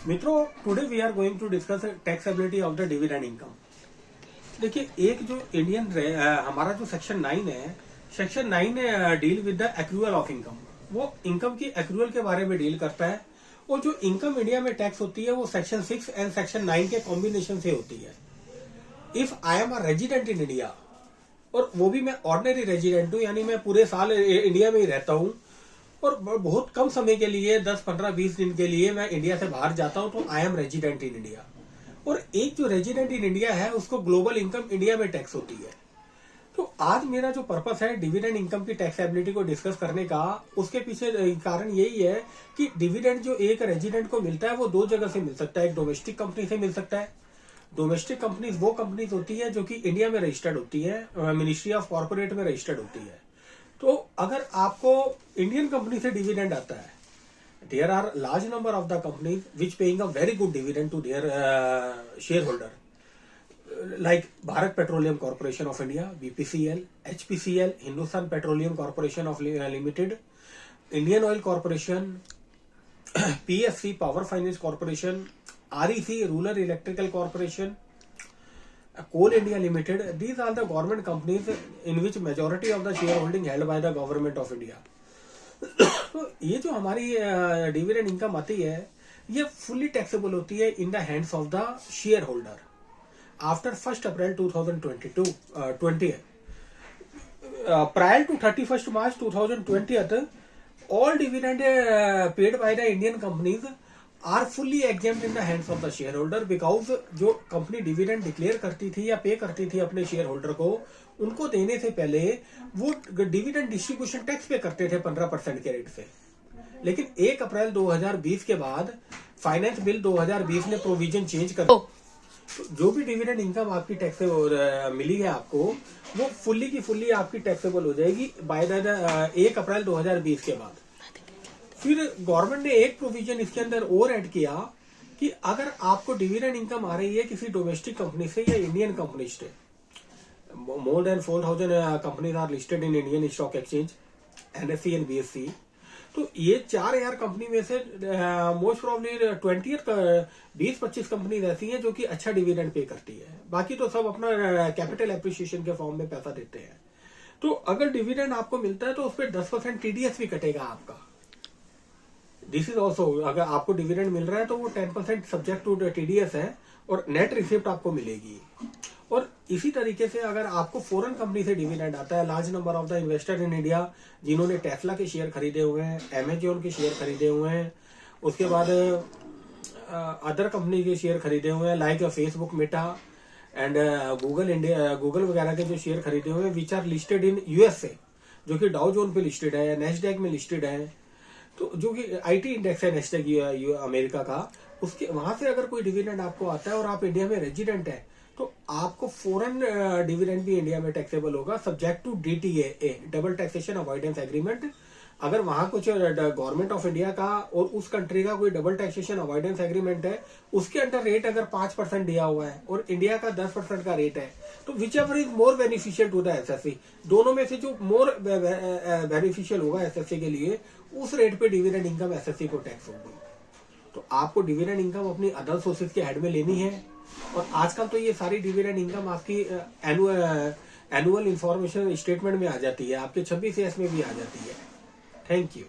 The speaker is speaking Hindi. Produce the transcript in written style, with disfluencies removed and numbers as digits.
मित्रों, today we are going to discuss taxability of the dividend income. देखिए, एक जो इंडियन हमारा जो सेक्शन 9 है, section 9 deal with the accrual of income. वो इनकम की एक्रूअल के बारे में डील करता है। और जो इनकम इंडिया में टैक्स होती है वो सेक्शन 6 एंड सेक्शन 9 के कॉम्बिनेशन से होती है। If I am a resident in India, और वो भी मैं ऑर्डिनरी रेजिडेंट हूँ, यानी मैं पूरे साल इंडिया में ही रहता हूँ और बहुत कम समय के लिए 10, 15, 20 दिन के लिए मैं इंडिया से बाहर जाता हूं, तो I am resident in India. और एक जो रेजिडेंट इन इंडिया है उसको ग्लोबल इनकम इंडिया में टैक्स होती है। तो आज मेरा जो पर्पस है डिविडेंड इनकम की टैक्सेबिलिटी को डिस्कस करने का, उसके पीछे कारण यही है कि डिविडेंड जो एक रेजिडेंट को मिलता है वो दो जगह से मिल सकता है। एक डोमेस्टिक कंपनी से मिल सकता है। डोमेस्टिक कंपनीज वो कंपनीज होती है जो कि इंडिया में रजिस्टर्ड होती है, मिनिस्ट्री ऑफ कॉर्पोरेट में रजिस्टर्ड होती है। तो अगर आपको इंडियन कंपनी से डिविडेंड आता है, there are large number of the companies which paying a very good dividend to their share holder, like Bharat petroleum corporation of India, BPCL, HPCL, Hindustan petroleum corporation of limited, Indian oil corporation, PSC power finance corporation, REC rural electrical corporation, Coal India Limited. These are the government companies in which majority of the shareholding held by the government of India. तो ये जो हमारी डिविडेंड इनकम आती है ये फुल्ली टैक्सेबल होती है इन the hands of the share holder after 1 April 2020। prior to 31st March 2020, all dividend paid by the Indian companies are fully exempt in the hands of the share holder, because जो कंपनी डिविडेंड डिक्लेयर करती थी या पे करती थी अपने शेयर होल्डर को, उनको देने से पहले वो डिविडेंड डिस्ट्रीब्यूशन टैक्स पे करते थे 15% के रेट से। लेकिन 1 अप्रैल 2020 के बाद फाइनेंस बिल 2020 ने प्रोविजन चेंज कर, जो भी डिविडेंड इनकम आपकी टैक्स मिली है आपको, वो फुल्ली की फुल्ली आपकी टैक्सेबल हो जाएगी बाय द 1 अप्रैल 2020 के बाद। फिर गवर्नमेंट ने एक प्रोविजन इसके अंदर और ऐड किया कि अगर आपको डिविडेंड इनकम आ रही है किसी डोमेस्टिक कंपनी से या इंडियन कंपनी से, more than 4000 companies are listed in Indian stock exchange, NSC and BSC. तो ये 4000 कंपनी में से मोस्ट प्रोबेबली 20-25 कंपनीज ऐसी हैं जो कि अच्छा डिविडेंड पे करती है। बाकी तो सब अपना कैपिटल एप्रिसिएशन के फॉर्म में पैसा देते हैं। तो अगर डिविडेंड आपको मिलता है तो उस पर 10% टीडीएस भी कटेगा आपका। दिस इज ऑल्सो, अगर आपको डिविडेंड मिल रहा है तो वो 10% सब्जेक्ट टू टीडीएस है और नेट रिसिप्ट आपको मिलेगी। और इसी तरीके से अगर आपको फॉरेन कंपनी से डिविडेंड आता है, large number of the investor in India जिन्होंने टेस्ला के शेयर खरीदे हुए हैं, अमेजोन के शेयर खरीदे हुए हैं, उसके बाद अदर कंपनी के शेयर खरीदे हुए हैं like Facebook, Meta and Google वगैरह के जो शेयर खरीदे हुए हैं which are listed in USA, जो कि डाउ जोन पे लिस्टेड है, नेस्डैक में लिस्टेड है, तो जो कि आईटी इंडेक्स है नेस्डैक अमेरिका का, उसके वहां से अगर कोई डिविडेंड आपको आता है और आप इंडिया में रेजिडेंट है तो आपको फॉरेन डिविडेंड भी इंडिया में टैक्सेबल होगा subject to DTA, double taxation avoidance agreement. अगर वहां कुछ गवर्नमेंट ऑफ इंडिया का और उस कंट्री का कोई डबल टैक्सेशन अवॉइडेंस एग्रीमेंट है, उसके अंडर रेट अगर 5% दिया हुआ है और इंडिया का 10% का रेट है, तो whichever is more beneficial to the SSC, दोनों में से जो मोर बेनिफिशियल होगा एसएससी के लिए, उस रेट पे डिविडेंड इनकम एसएससी को टैक्स होगी। तो आपको डिविडेंड इनकम अपनी अदर सोर्सेज के हेड में लेनी है। और आजकल तो ये सारी डिविडेंड इनकम आपकी एनुअल इंफॉर्मेशन स्टेटमेंट में आ जाती है, आपके 26 में भी आ जाती है। Thank you.